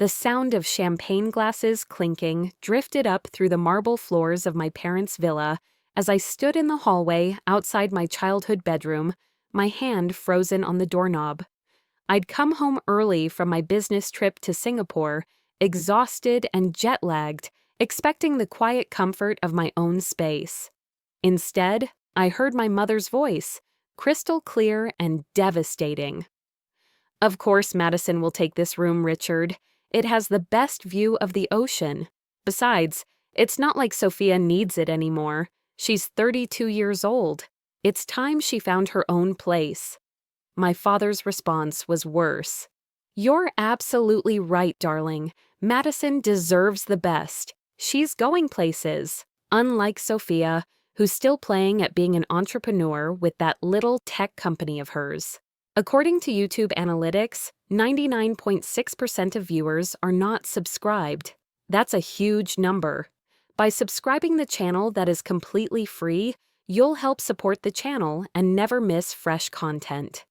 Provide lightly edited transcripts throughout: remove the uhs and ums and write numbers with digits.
The sound of champagne glasses clinking drifted up through the marble floors of my parents' villa as I stood in the hallway outside my childhood bedroom, my hand frozen on the doorknob. I'd come home early from my business trip to Singapore, exhausted and jet-lagged, expecting the quiet comfort of my own space. Instead, I heard my mother's voice, crystal clear and devastating. "Of course Madison will take this room, Richard. It has the best view of the ocean. Besides, it's not like Sophia needs it anymore. She's 32 years old. It's time she found her own place." My father's response was worse. "You're absolutely right, darling. Madison deserves the best. She's going places, unlike Sophia, who's still playing at being an entrepreneur with that little tech company of hers." According to YouTube analytics, 99.6% of viewers are not subscribed. That's a huge number. By subscribing the channel that is completely free, you'll help support the channel and never miss fresh content.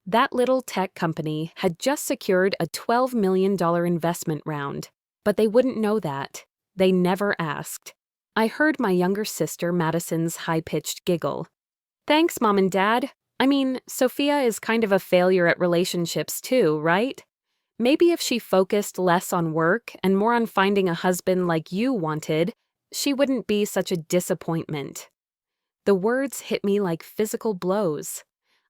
That little tech company had just secured a $12 million investment round, but they wouldn't know that. They never asked. I heard my younger sister Madison's high-pitched giggle. "Thanks, Mom and Dad. I mean, Sophia is kind of a failure at relationships too, right? Maybe if she focused less on work and more on finding a husband like you wanted, she wouldn't be such a disappointment." The words hit me like physical blows.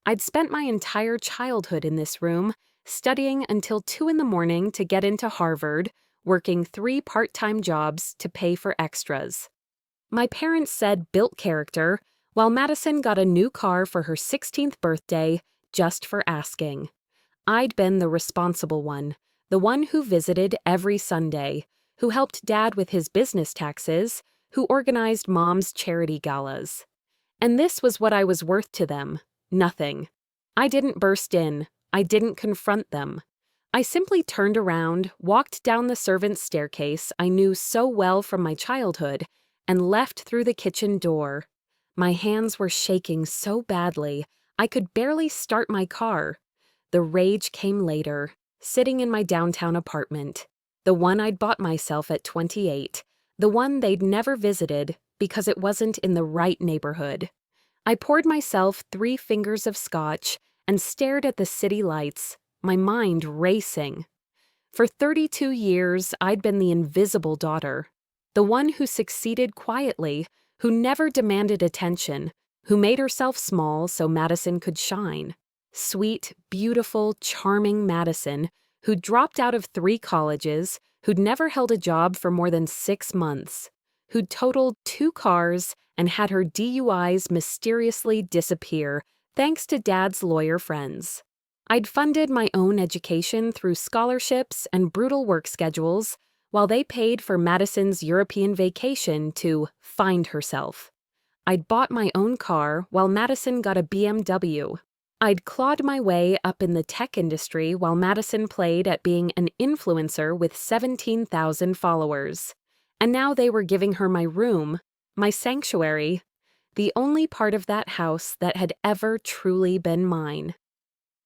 I'd spent my entire childhood in this room, studying until 2 in the morning to get into Harvard, working 3 part-time jobs to pay for extras. My parents said built character, while Madison got a new car for her 16th birthday just for asking. I'd been the responsible one, the one who visited every Sunday, who helped Dad with his business taxes, who organized Mom's charity galas. And this was what I was worth to them. Nothing. I didn't burst in. I didn't confront them. I simply turned around, walked down the servants' staircase I knew so well from my childhood, and left through the kitchen door. My hands were shaking so badly, I could barely start my car. The rage came later, sitting in my downtown apartment, the one I'd bought myself at 28, the one they'd never visited because it wasn't in the right neighborhood. I poured myself 3 fingers of scotch and stared at the city lights, my mind racing. For 32 years, I'd been the invisible daughter, the one who succeeded quietly, who never demanded attention, who made herself small so Madison could shine. Sweet, beautiful, charming Madison, who dropped out of 3 colleges, who'd never held a job for more than 6 months, who'd totaled 2 cars and had her DUIs mysteriously disappear thanks to Dad's lawyer friends. I'd funded my own education through scholarships and brutal work schedules, while they paid for Madison's European vacation to find herself. I'd bought my own car while Madison got a BMW. I'd clawed my way up in the tech industry while Madison played at being an influencer with 17,000 followers. And now they were giving her my room, my sanctuary, the only part of that house that had ever truly been mine.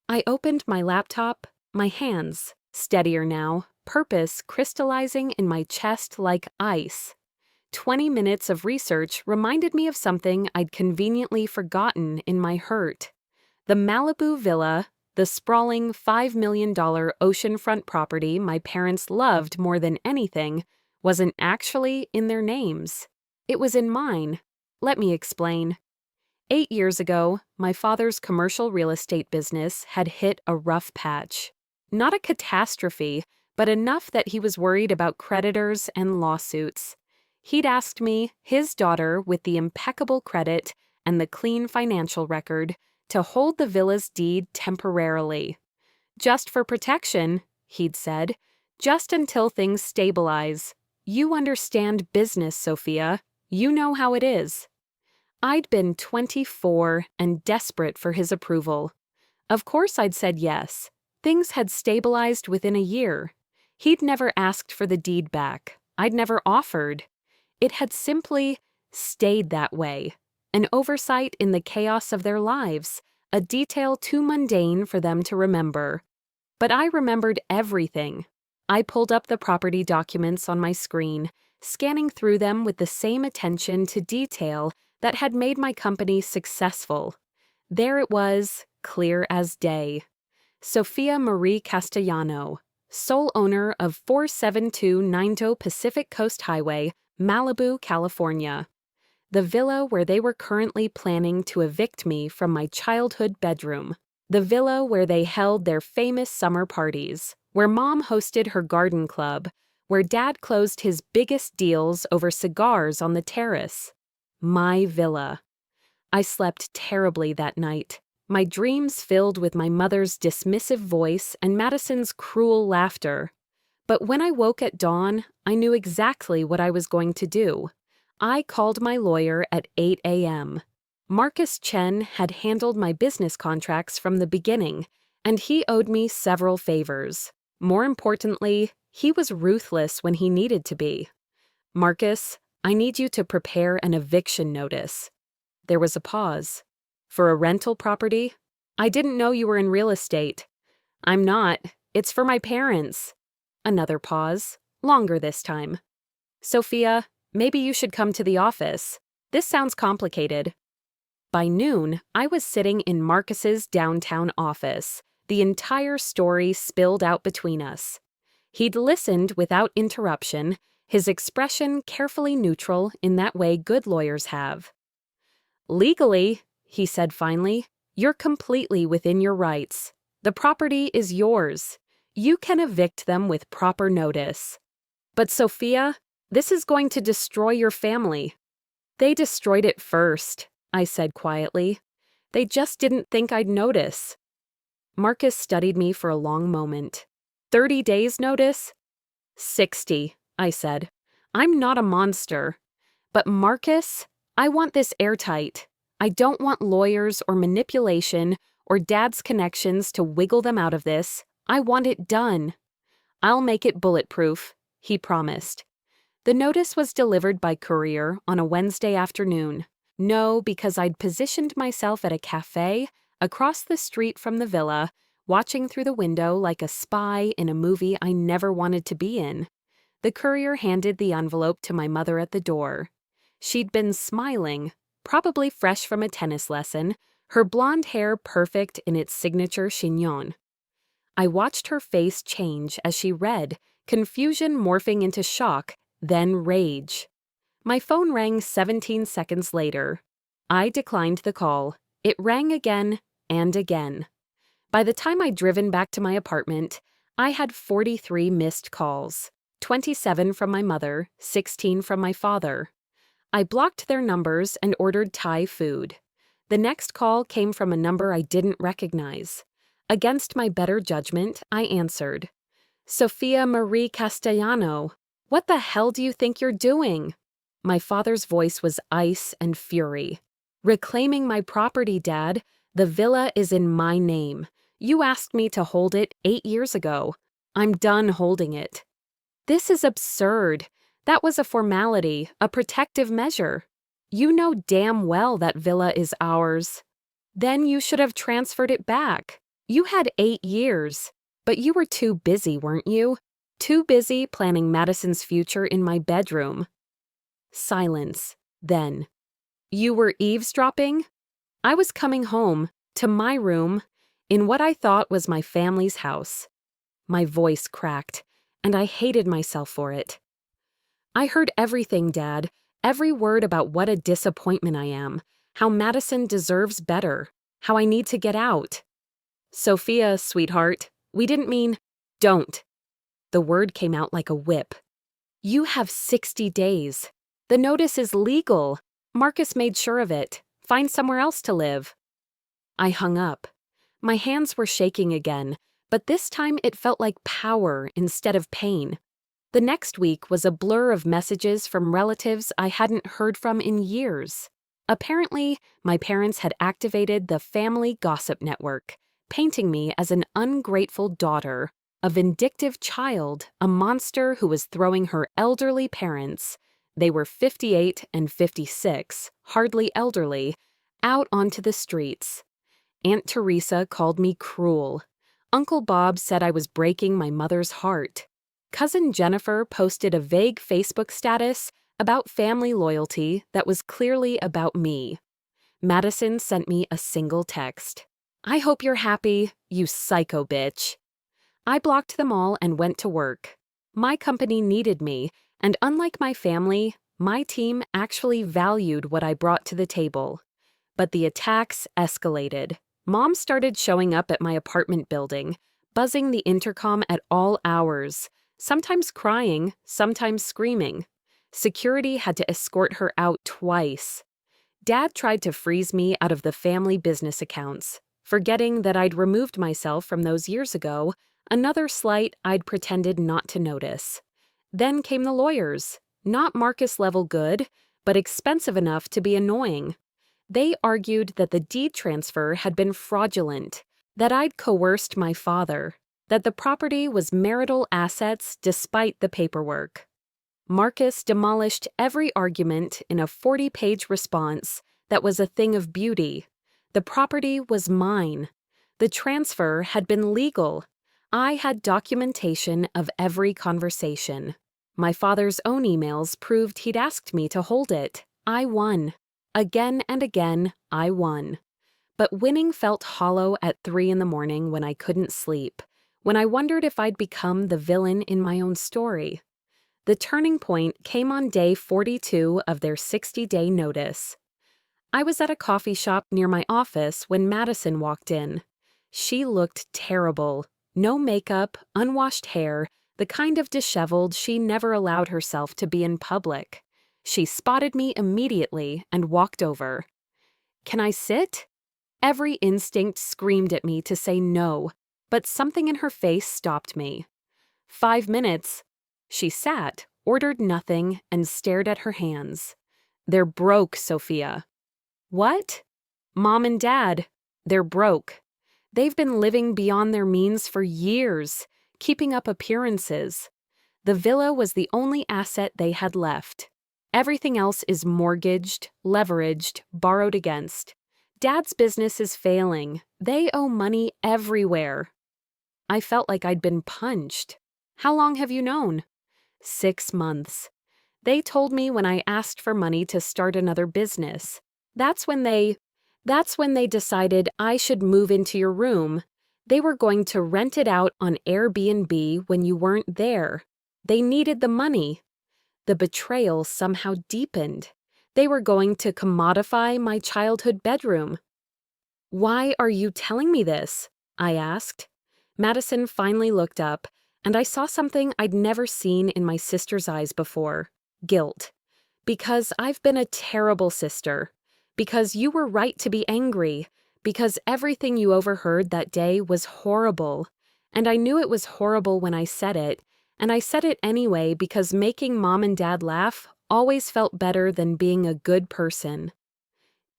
I opened my laptop, my hands, steadier now, purpose crystallizing in my chest like ice. 20 minutes of research reminded me of something I'd conveniently forgotten in my hurt. The Malibu villa, the sprawling $5 million oceanfront property my parents loved more than anything, wasn't actually in their names. It was in mine. Let me explain. 8 years ago, my father's commercial real estate business had hit a rough patch. Not a catastrophe, but enough that he was worried about creditors and lawsuits. He'd asked me, his daughter with the impeccable credit and the clean financial record, to hold the villa's deed temporarily. "Just for protection," he'd said, "just until things stabilize. You understand business, Sophia. You know how it is." I'd been 24 and desperate for his approval. Of course I'd said yes. Things had stabilized within a year. He'd never asked for the deed back. I'd never offered. It had simply stayed that way. An oversight in the chaos of their lives, a detail too mundane for them to remember. But I remembered everything. I pulled up the property documents on my screen, scanning through them with the same attention to detail that had made my company successful. There it was, clear as day. Sofia Marie Castellano, sole owner of 472 Ninto Pacific Coast Highway, Malibu, California. The villa where they were currently planning to evict me from my childhood bedroom. The villa where they held their famous summer parties, where Mom hosted her garden club, where Dad closed his biggest deals over cigars on the terrace. My villa. I slept terribly that night, my dreams filled with my mother's dismissive voice and Madison's cruel laughter. But when I woke at dawn, I knew exactly what I was going to do. I called my lawyer at 8 a.m. Marcus Chen had handled my business contracts from the beginning, and he owed me several favors. More importantly, he was ruthless when he needed to be. Marcus, I need you to prepare an eviction notice. There was a pause. For a rental property? I didn't know you were in real estate. I'm not. It's for my parents. Another pause, longer this time. Sophia, maybe you should come to the office. This sounds complicated. By noon, I was sitting in Marcus's downtown office, the entire story spilled out between us. He'd listened without interruption, his expression carefully neutral in that way good lawyers have. Legally, he said finally, you're completely within your rights. The property is yours. You can evict them with proper notice. But Sophia, this is going to destroy your family. They destroyed it first, I said quietly. They just didn't think I'd notice. Marcus studied me for a long moment. 30 days notice? 60, I said. I'm not a monster. But Marcus, I want this airtight. I don't want lawyers or manipulation or Dad's connections to wiggle them out of this. I want it done. I'll make it bulletproof, he promised. The notice was delivered by courier on a Wednesday afternoon. No, because I'd positioned myself at a cafe across the street from the villa, watching through the window like a spy in a movie I never wanted to be in. The courier handed the envelope to my mother at the door. She'd been smiling, probably fresh from a tennis lesson, her blonde hair perfect in its signature chignon. I watched her face change as she read, confusion morphing into shock, then rage. My phone rang 17 seconds later. I declined the call. It rang again and again. By the time I'd driven back to my apartment, I had 43 missed calls, 27 from my mother, 16 from my father. I blocked their numbers and ordered Thai food. The next call came from a number I didn't recognize. Against my better judgment, I answered. Sofia Marie Castellano, what the hell do you think you're doing? My father's voice was ice and fury. Reclaiming my property, Dad. The villa is in my name. You asked me to hold it 8 years ago. I'm done holding it. This is absurd. That was a formality, a protective measure. You know damn well that villa is ours. Then you should have transferred it back. You had 8 years. But you were too busy, weren't you? Too busy planning Madison's future in my bedroom. Silence. Then. You were eavesdropping? I was coming home, to my room, in what I thought was my family's house. My voice cracked, and I hated myself for it. I heard everything, Dad, every word about what a disappointment I am, how Madison deserves better, how I need to get out. Sophia, sweetheart, we didn't mean, don't. The word came out like a whip. You have 60 days. The notice is legal. Marcus made sure of it. Find somewhere else to live. I hung up. My hands were shaking again, but this time it felt like power instead of pain. The next week was a blur of messages from relatives I hadn't heard from in years. Apparently, my parents had activated the family gossip network, painting me as an ungrateful daughter, a vindictive child, a monster who was throwing her elderly parents, they were 58 and 56, hardly elderly, out onto the streets. Aunt Teresa called me cruel. Uncle Bob said I was breaking my mother's heart. Cousin Jennifer posted a vague Facebook status about family loyalty that was clearly about me. Madison sent me a single text. "I hope you're happy, you psycho bitch." I blocked them all and went to work. My company needed me, and unlike my family, my team actually valued what I brought to the table. But the attacks escalated. Mom started showing up at my apartment building, buzzing the intercom at all hours, sometimes crying, sometimes screaming. Security had to escort her out twice. Dad tried to freeze me out of the family business accounts, forgetting that I'd removed myself from those years ago, another slight I'd pretended not to notice. Then came the lawyers, not Marcus-level good, but expensive enough to be annoying. They argued that the deed transfer had been fraudulent, that I'd coerced my father, that the property was marital assets despite the paperwork. Marcus demolished every argument in a 40-page response that was a thing of beauty. The property was mine. The transfer had been legal. I had documentation of every conversation. My father's own emails proved he'd asked me to hold it. I won. Again and again, I won. But winning felt hollow at 3 a.m. when I couldn't sleep, when I wondered if I'd become the villain in my own story. The turning point came on day 42 of their 60-day notice. I was at a coffee shop near my office when Madison walked in. She looked terrible. No makeup, unwashed hair, the kind of disheveled she never allowed herself to be in public. She spotted me immediately and walked over. "Can I sit?" Every instinct screamed at me to say no, but something in her face stopped me. 5 minutes. She sat, ordered nothing, and stared at her hands. "They're broke, Sophia." "What?" "Mom and Dad. They're broke. They've been living beyond their means for years, keeping up appearances. The villa was the only asset they had left. Everything else is mortgaged, leveraged, borrowed against. Dad's business is failing. They owe money everywhere." I felt like I'd been punched. "How long have you known?" 6 months. They told me when I asked for money to start another business. That's when they decided I should move into your room. They were going to rent it out on Airbnb when you weren't there. They needed the money. The betrayal somehow deepened. They were going to commodify my childhood bedroom. "Why are you telling me this?" I asked. Madison finally looked up, and I saw something I'd never seen in my sister's eyes before: guilt. "Because I've been a terrible sister. Because you were right to be angry. Because everything you overheard that day was horrible. And I knew it was horrible when I said it, and I said it anyway because making Mom and Dad laugh always felt better than being a good person."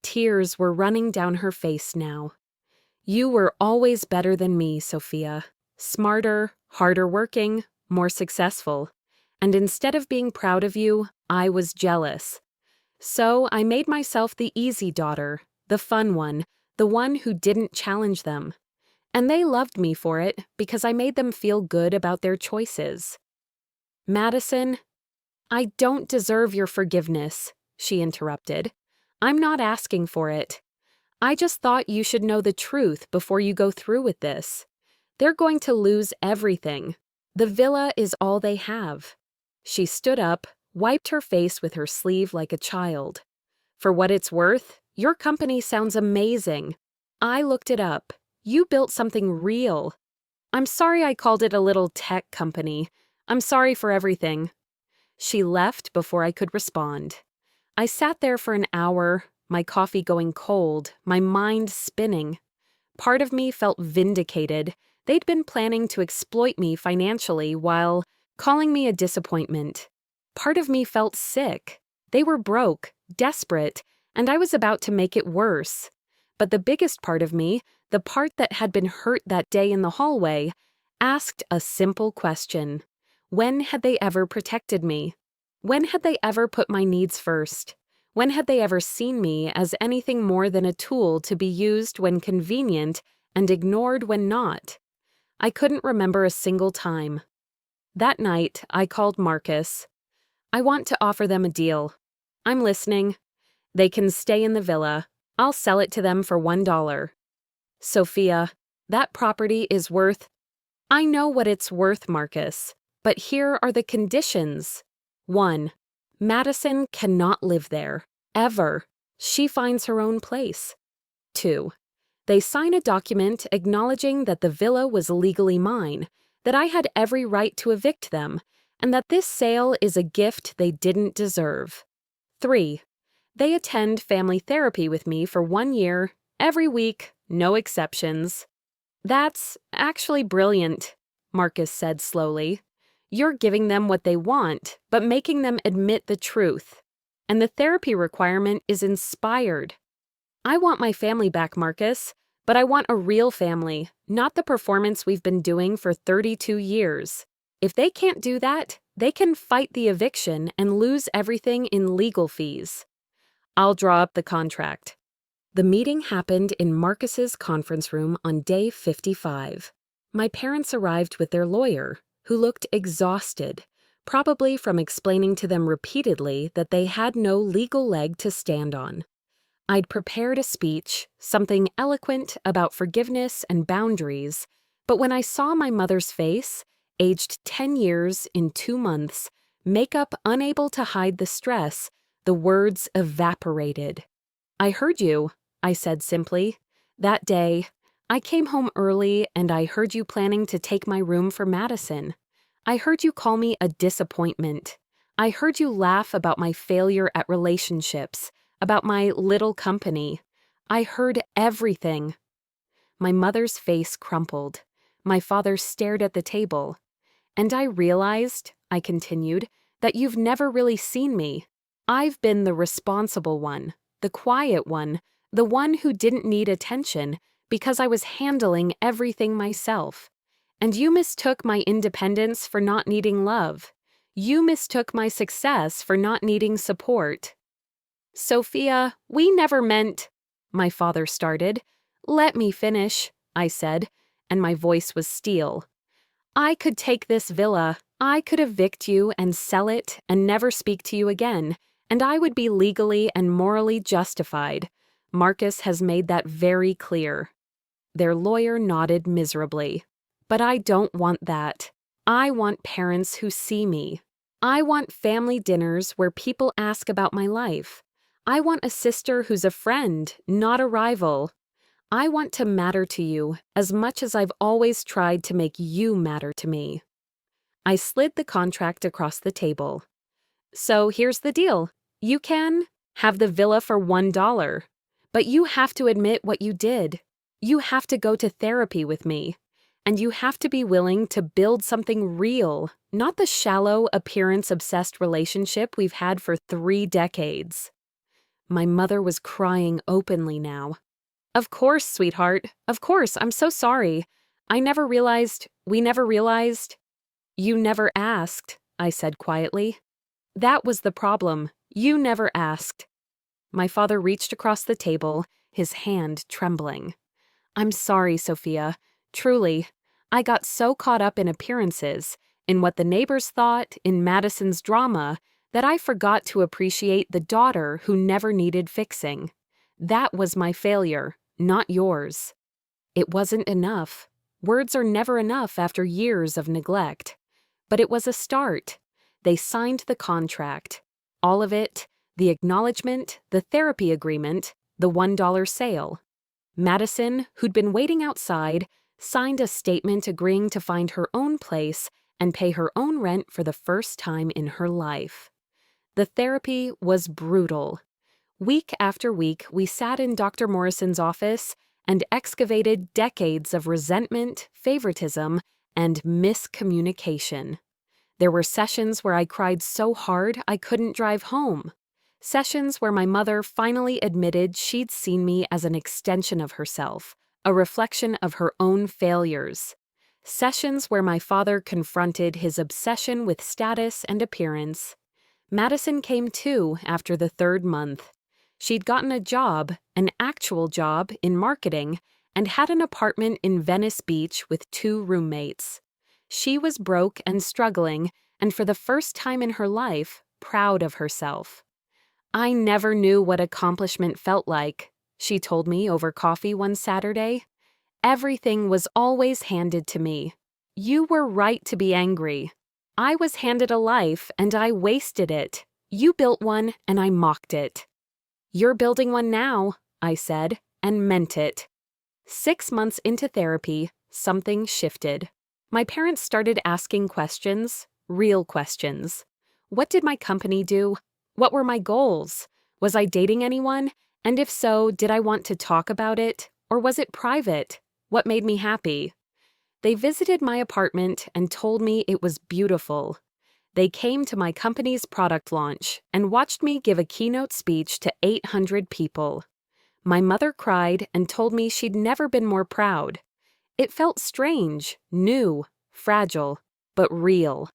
Tears were running down her face now. "You were always better than me, Sophia. Smarter, harder working, more successful. And instead of being proud of you, I was jealous. So I made myself the easy daughter, the fun one, the one who didn't challenge them. And they loved me for it because I made them feel good about their choices." "Madison, I don't deserve your forgiveness," she interrupted. "I'm not asking for it. I just thought you should know the truth before you go through with this. They're going to lose everything. The villa is all they have." She stood up, wiped her face with her sleeve like a child. "For what it's worth, your company sounds amazing. I looked it up. You built something real. I'm sorry I called it a little tech company. I'm sorry for everything." She left before I could respond. I sat there for an hour, my coffee going cold, my mind spinning. Part of me felt vindicated. They'd been planning to exploit me financially while calling me a disappointment. Part of me felt sick. They were broke, desperate, and I was about to make it worse. But the biggest part of me, the part that had been hurt that day in the hallway, asked a simple question. When had they ever protected me? When had they ever put my needs first? When had they ever seen me as anything more than a tool to be used when convenient and ignored when not? I couldn't remember a single time. That night, I called Marcus. I want to offer them a deal. I'm listening. They can stay in the villa. I'll sell it to them for $1. Sophia, that property is worth— I know what it's worth, Marcus, but here are the conditions. 1. Madison cannot live there, ever. She finds her own place. 2. They sign a document acknowledging that the villa was legally mine, that I had every right to evict them, and that this sale is a gift they didn't deserve. 3. They attend family therapy with me for 1 year, every week, no exceptions. That's actually brilliant, Marcus said slowly. You're giving them what they want, but making them admit the truth. And the therapy requirement is inspired. I want my family back, Marcus, but I want a real family, not the performance we've been doing for 32 years. If they can't do that, they can fight the eviction and lose everything in legal fees. I'll draw up the contract. The meeting happened in Marcus's conference room on day 55. My parents arrived with their lawyer, who looked exhausted, probably from explaining to them repeatedly that they had no legal leg to stand on. I'd prepared a speech, something eloquent about forgiveness and boundaries, but when I saw my mother's face, aged 10 years in 2 months, makeup unable to hide the stress, the words evaporated. I heard you, I said simply. That day, I came home early and I heard you planning to take my room for Madison. I heard you call me a disappointment. I heard you laugh about my failure at relationships, about my little company. I heard everything. My mother's face crumpled. My father stared at the table. And I realized, I continued, that you've never really seen me. I've been the responsible one, the quiet one, the one who didn't need attention because I was handling everything myself. And you mistook my independence for not needing love. You mistook my success for not needing support. Sophia, we never meant— my father started. Let me finish, I said, and my voice was steel. I could take this villa, I could evict you and sell it and never speak to you again, and I would be legally and morally justified. Marcus has made that very clear. Their lawyer nodded miserably. But I don't want that. I want parents who see me. I want family dinners where people ask about my life. I want a sister who's a friend, not a rival. I want to matter to you as much as I've always tried to make you matter to me. I slid the contract across the table. So here's the deal. You can have the villa for $1, but you have to admit what you did. You have to go to therapy with me. And you have to be willing to build something real, not the shallow, appearance-obsessed relationship we've had for 3 decades. My mother was crying openly now. Of course, sweetheart. Of course, I'm so sorry. We never realized. You never asked, I said quietly. That was the problem. You never asked. My father reached across the table, his hand trembling. I'm sorry, Sophia. Truly, I got so caught up in appearances, in what the neighbors thought, in Madison's drama, that I forgot to appreciate the daughter who never needed fixing. That was my failure, not yours. It wasn't enough. Words are never enough after years of neglect. But it was a start. They signed the contract. All of it, the acknowledgement, the therapy agreement, the $1 sale. Madison, who'd been waiting outside, signed a statement agreeing to find her own place and pay her own rent for the first time in her life. The therapy was brutal. Week after week, we sat in Dr. Morrison's office and excavated decades of resentment, favoritism, and miscommunication. There were sessions where I cried so hard I couldn't drive home. Sessions where my mother finally admitted she'd seen me as an extension of herself, a reflection of her own failures. Sessions where my father confronted his obsession with status and appearance. Madison came too after the 3rd month. She'd gotten a job, an actual job, in marketing, and had an apartment in Venice Beach with 2 roommates. She was broke and struggling, and for the first time in her life, proud of herself. "I never knew what accomplishment felt like," she told me over coffee one Saturday. "Everything was always handed to me. You were right to be angry. I was handed a life and I wasted it. You built one and I mocked it." "You're building one now," I said, and meant it. 6 months into therapy, something shifted. My parents started asking questions, real questions. What did my company do? What were my goals? Was I dating anyone? And if so, did I want to talk about it? Or was it private? What made me happy? They visited my apartment and told me it was beautiful. They came to my company's product launch and watched me give a keynote speech to 800 people. My mother cried and told me she'd never been more proud. It felt strange, new, fragile, but real.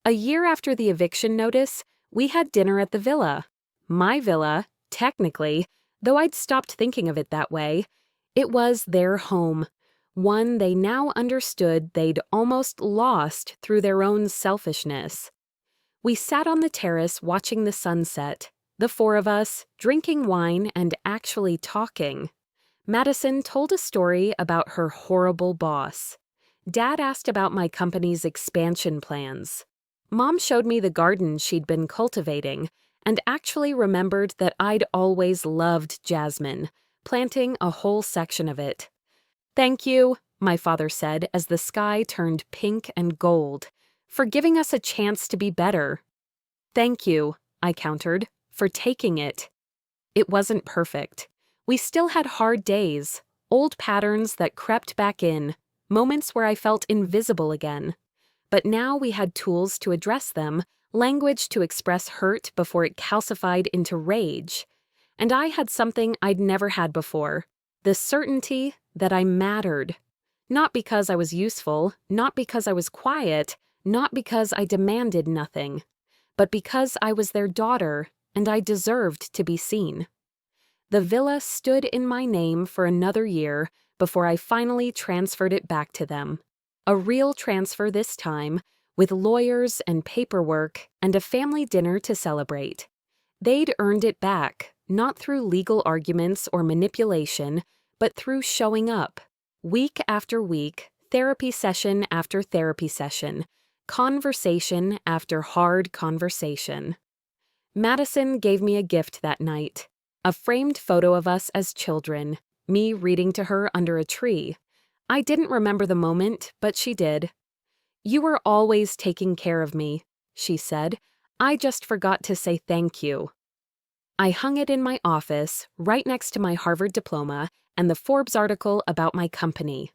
A year after the eviction notice, we had dinner at the villa. My villa, technically, though I'd stopped thinking of it that way. It was their home, one they now understood they'd almost lost through their own selfishness. We sat on the terrace watching the sunset, the four of us, drinking wine and actually talking. Madison told a story about her horrible boss. Dad asked about my company's expansion plans. Mom showed me the garden she'd been cultivating and actually remembered that I'd always loved jasmine, planting a whole section of it. "Thank you," my father said as the sky turned pink and gold, "for giving us a chance to be better." "Thank you," I countered, "for taking it." It wasn't perfect. We still had hard days, old patterns that crept back in, moments where I felt invisible again. But now we had tools to address them, language to express hurt before it calcified into rage. And I had something I'd never had before, the certainty that I mattered. Not because I was useful, not because I was quiet, not because I demanded nothing, but because I was their daughter and I deserved to be seen. The villa stood in my name for another year before I finally transferred it back to them. A real transfer this time, with lawyers and paperwork and a family dinner to celebrate. They'd earned it back, not through legal arguments or manipulation, but through showing up. Week after week, therapy session after therapy session, conversation after hard conversation. Madison gave me a gift that night. A framed photo of us as children, me reading to her under a tree. I didn't remember the moment, but she did. "You were always taking care of me," she said. "I just forgot to say thank you." I hung it in my office, right next to my Harvard diploma and the Forbes article about my company.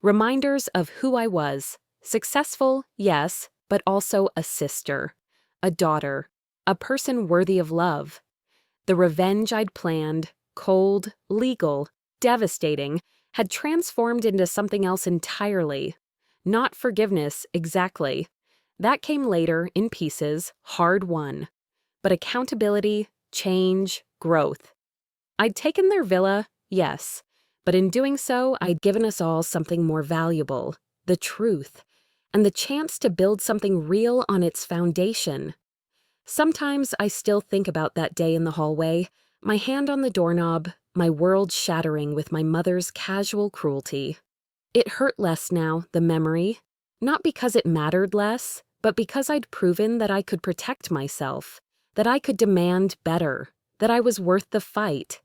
Reminders of who I was. Successful, yes, but also a sister, a daughter, a person worthy of love. The revenge I'd planned, cold, legal, devastating, had transformed into something else entirely. Not forgiveness, exactly. That came later, in pieces, hard-won. But accountability, change, growth. I'd taken their villa, yes, but in doing so, I'd given us all something more valuable, the truth, and the chance to build something real on its foundation. Sometimes I still think about that day in the hallway, my hand on the doorknob, my world shattering with my mother's casual cruelty. It hurt less now, the memory, not because it mattered less, but because I'd proven that I could protect myself, that I could demand better, that I was worth the fight.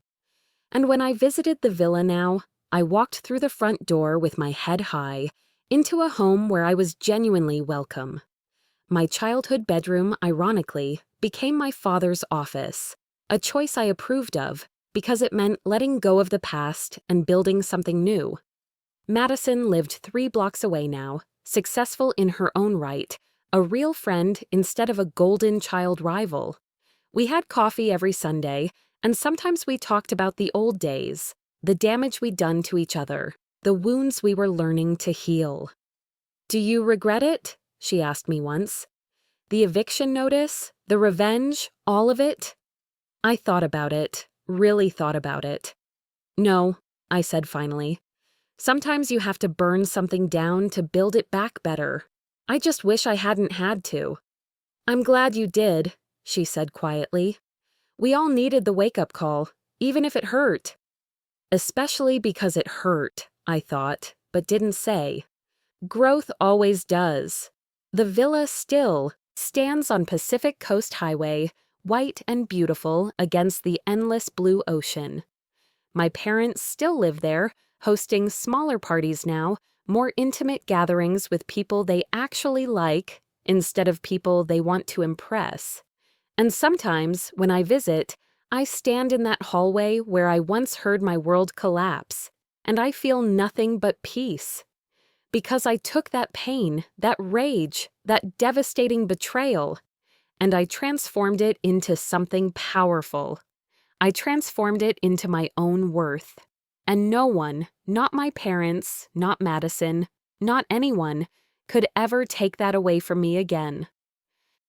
And when I visited the villa now, I walked through the front door with my head high, into a home where I was genuinely welcome. My childhood bedroom, ironically, became my father's office, a choice I approved of because it meant letting go of the past and building something new. Madison lived 3 blocks away now, successful in her own right, a real friend instead of a golden child rival. We had coffee every Sunday, and sometimes we talked about the old days, the damage we'd done to each other, the wounds we were learning to heal. "Do you regret it?" she asked me once. "The eviction notice, the revenge, all of it?" I thought about it, really thought about it. "No," I said finally. Sometimes you have to burn something down to build it back better. I just wish I hadn't had to. I'm glad you did, she said quietly. We all needed the wake-up call, even if it hurt. Especially because it hurt, I thought, but didn't say. Growth always does. The villa still stands on Pacific Coast Highway, white and beautiful against the endless blue ocean. My parents still live there, hosting smaller parties now, more intimate gatherings with people they actually like instead of people they want to impress. And sometimes, when I visit, I stand in that hallway where I once heard my world collapse, and I feel nothing but peace. Because I took that pain, that rage, that devastating betrayal, and I transformed it into something powerful. I transformed it into my own worth. And no one, not my parents, not Madison, not anyone, could ever take that away from me again.